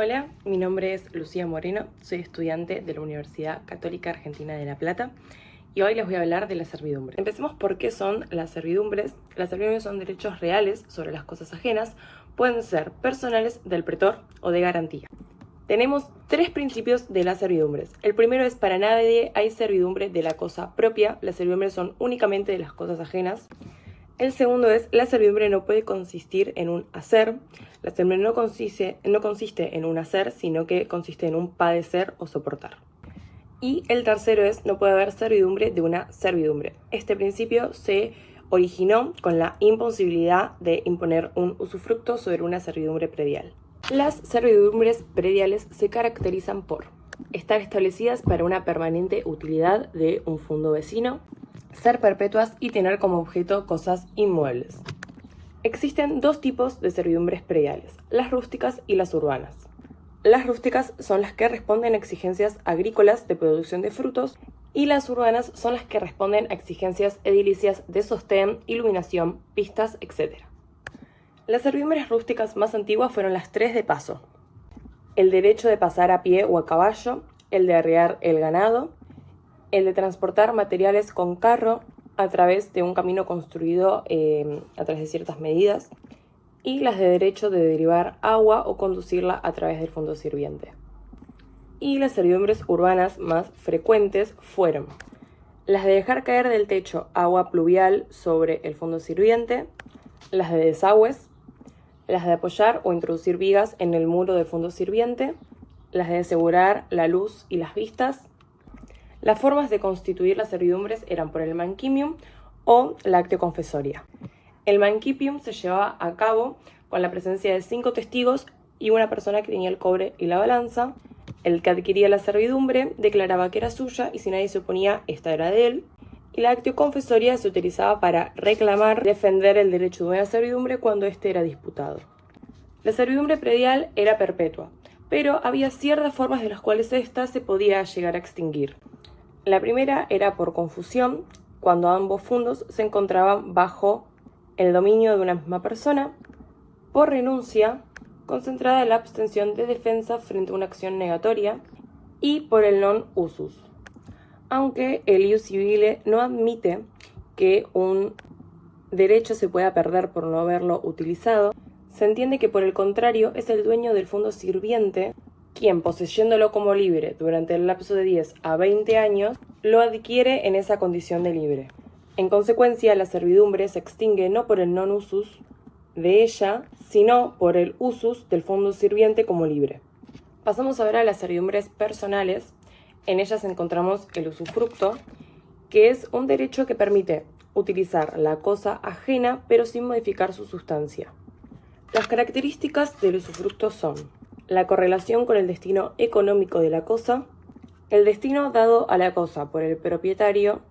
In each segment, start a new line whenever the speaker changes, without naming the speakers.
Hola, mi nombre es Lucía Moreno, soy estudiante de la Universidad Católica Argentina de La Plata y hoy les voy a hablar de la servidumbre. Empecemos por qué son las servidumbres. Las servidumbres son derechos reales sobre las cosas ajenas, pueden ser personales, del pretor o de garantía. Tenemos tres principios de las servidumbres. El primero es: para nadie hay servidumbre de la cosa propia, las servidumbres son únicamente de las cosas ajenas. El segundo es: la servidumbre no puede consistir en un hacer. La servidumbre no consiste en un hacer, sino que consiste en un padecer o soportar. Y el tercero es: no puede haber servidumbre de una servidumbre. Este principio se originó con la imposibilidad de imponer un usufructo sobre una servidumbre predial. Las servidumbres prediales se caracterizan por estar establecidas para una permanente utilidad de un fundo vecino, ser perpetuas y tener como objeto cosas inmuebles. Existen dos tipos de servidumbres prediales: las rústicas y las urbanas. Las rústicas son las que responden a exigencias agrícolas de producción de frutos y las urbanas son las que responden a exigencias edilicias de sostén, iluminación, pistas, etc. Las servidumbres rústicas más antiguas fueron las tres de paso: el derecho de pasar a pie o a caballo, el de arriar el ganado, el de transportar materiales con carro a través de un camino construido a través de ciertas medidas, y las de derecho de derivar agua o conducirla a través del fondo sirviente. Y las servidumbres urbanas más frecuentes fueron las de dejar caer del techo agua pluvial sobre el fondo sirviente, las de desagües, las de apoyar o introducir vigas en el muro del fondo sirviente, las de asegurar la luz y las vistas. Las formas de constituir las servidumbres eran por el mancipio o la actio confessoria. El mancipium se llevaba a cabo con la presencia de 5 testigos y una persona que tenía el cobre y la balanza. El que adquiría la servidumbre declaraba que era suya y si nadie se oponía, esta era de él. Y la actio confessoria se utilizaba para reclamar, defender el derecho de una servidumbre cuando éste era disputado. La servidumbre predial era perpetua, pero había ciertas formas de las cuales ésta se podía llegar a extinguir. La primera era por confusión, cuando ambos fundos se encontraban bajo el dominio de una misma persona; por renuncia, concentrada en la abstención de defensa frente a una acción negatoria; y por el non usus. Aunque el ius civile no admite que un derecho se pueda perder por no haberlo utilizado, se entiende que por el contrario es el dueño del fondo sirviente quien, poseyéndolo como libre durante el lapso de 10 a 20 años, lo adquiere en esa condición de libre. En consecuencia, la servidumbre se extingue no por el non usus de ella, sino por el usus del fondo sirviente como libre. Pasamos ahora a las servidumbres personales. En ellas encontramos el usufructo, que es un derecho que permite utilizar la cosa ajena pero sin modificar su sustancia. Las características del usufructo son la correlación con el destino económico de la cosa. El destino dado a la cosa por el propietario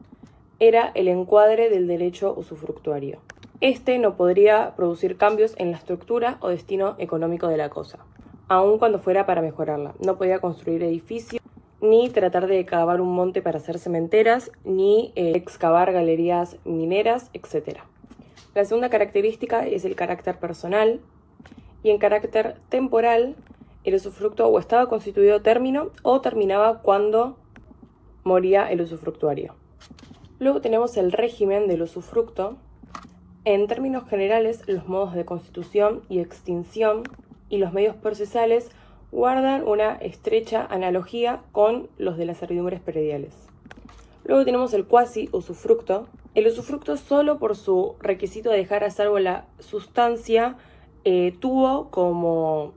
era el encuadre del derecho usufructuario. Este no podría producir cambios en la estructura o destino económico de la cosa, aun cuando fuera para mejorarla. No podía construir edificios, ni tratar de cavar un monte para hacer cementeras, ni excavar galerías mineras, etc. La segunda característica es el carácter personal, y en carácter temporal, el usufructo o estaba constituido término o terminaba cuando moría el usufructuario. Luego tenemos el régimen del usufructo. En términos generales, los modos de constitución y extinción y los medios procesales guardan una estrecha analogía con los de las servidumbres prediales. Luego tenemos el cuasi usufructo. El usufructo, solo por su requisito de dejar a salvo la sustancia, tuvo como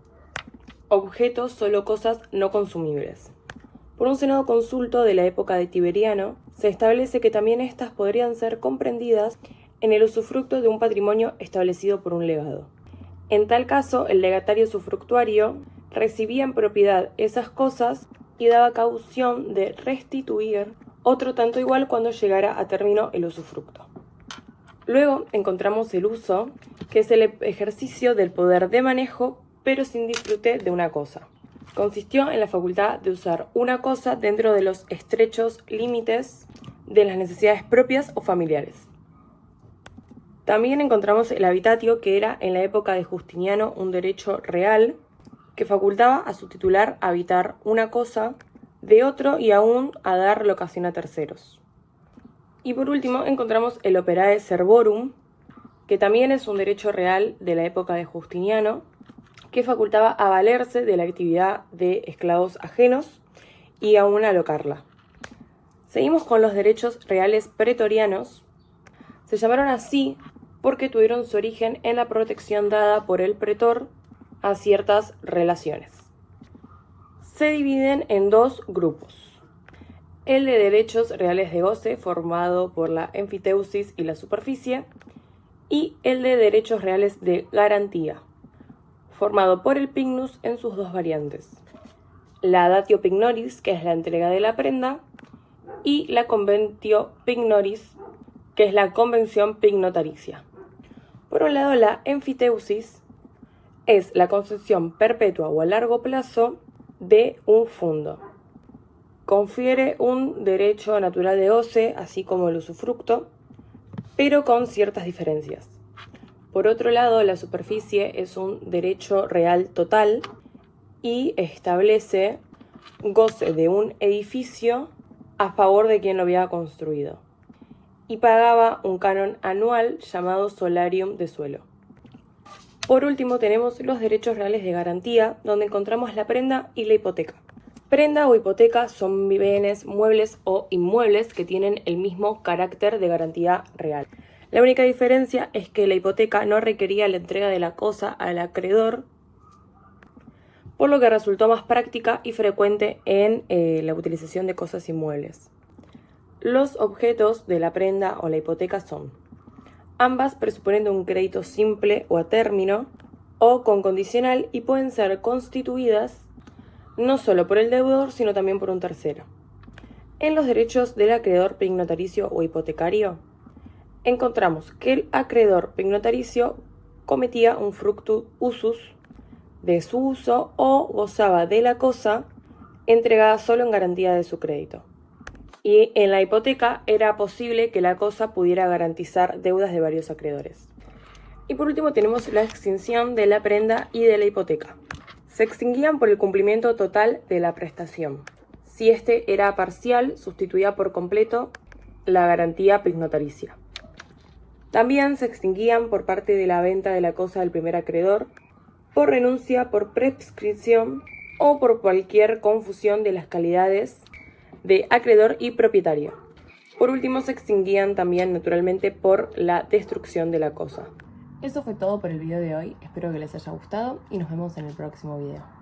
objeto solo cosas no consumibles. Por un senado consulto de la época de Tiberiano, se establece que también estas podrían ser comprendidas en el usufructo de un patrimonio establecido por un legado. En tal caso, el legatario usufructuario recibía en propiedad esas cosas y daba caución de restituir otro tanto igual cuando llegara a término el usufructo. Luego encontramos el uso, que es el ejercicio del poder de manejo, pero sin disfrute de una cosa. Consistió en la facultad de usar una cosa dentro de los estrechos límites de las necesidades propias o familiares. También encontramos el habitatio, que era en la época de Justiniano un derecho real que facultaba a su titular a habitar una cosa de otro y aún a dar locación a terceros. Y por último encontramos el operae servorum, que también es un derecho real de la época de Justiniano, que facultaba a valerse de la actividad de esclavos ajenos y aún alocarla. Seguimos con los derechos reales pretorianos. Se llamaron así porque tuvieron su origen en la protección dada por el pretor a ciertas relaciones. Se dividen en dos grupos: el de derechos reales de goce, formado por la enfiteusis y la superficie, y el de derechos reales de garantía, formado por el pignus en sus dos variantes: la datio pignoris, que es la entrega de la prenda, y la conventio pignoris, que es la convención pignotaricia. Por un lado, la enfiteusis es la concesión perpetua o a largo plazo de un fundo. Confiere un derecho natural de goce, así como el usufructo, pero con ciertas diferencias. Por otro lado, la superficie es un derecho real total y establece goce de un edificio a favor de quien lo había construido, y pagaba un canon anual llamado solarium de suelo. Por último tenemos los derechos reales de garantía, donde encontramos la prenda y la hipoteca. Prenda o hipoteca son bienes muebles o inmuebles que tienen el mismo carácter de garantía real. La única diferencia es que la hipoteca no requería la entrega de la cosa al acreedor, por lo que resultó más práctica y frecuente en la utilización de cosas inmuebles. Los objetos de la prenda o la hipoteca son ambas presuponiendo un crédito simple o a término o con condicional, y pueden ser constituidas no solo por el deudor, sino también por un tercero. En los derechos del acreedor pignotaricio o hipotecario, encontramos que el acreedor pignotaricio cometía un fructu usus de su uso o gozaba de la cosa entregada solo en garantía de su crédito. Y en la hipoteca era posible que la cosa pudiera garantizar deudas de varios acreedores. Y por último tenemos la extinción de la prenda y de la hipoteca. Se extinguían por el cumplimiento total de la prestación. Si este era parcial, sustituía por completo la garantía pignotaricia. También se extinguían por parte de la venta de la cosa del primer acreedor, por renuncia, por prescripción o por cualquier confusión de las calidades de acreedor y propietario. Por último, se extinguían también naturalmente por la destrucción de la cosa. Eso fue todo por el video de hoy, espero que les haya gustado y nos vemos en el próximo video.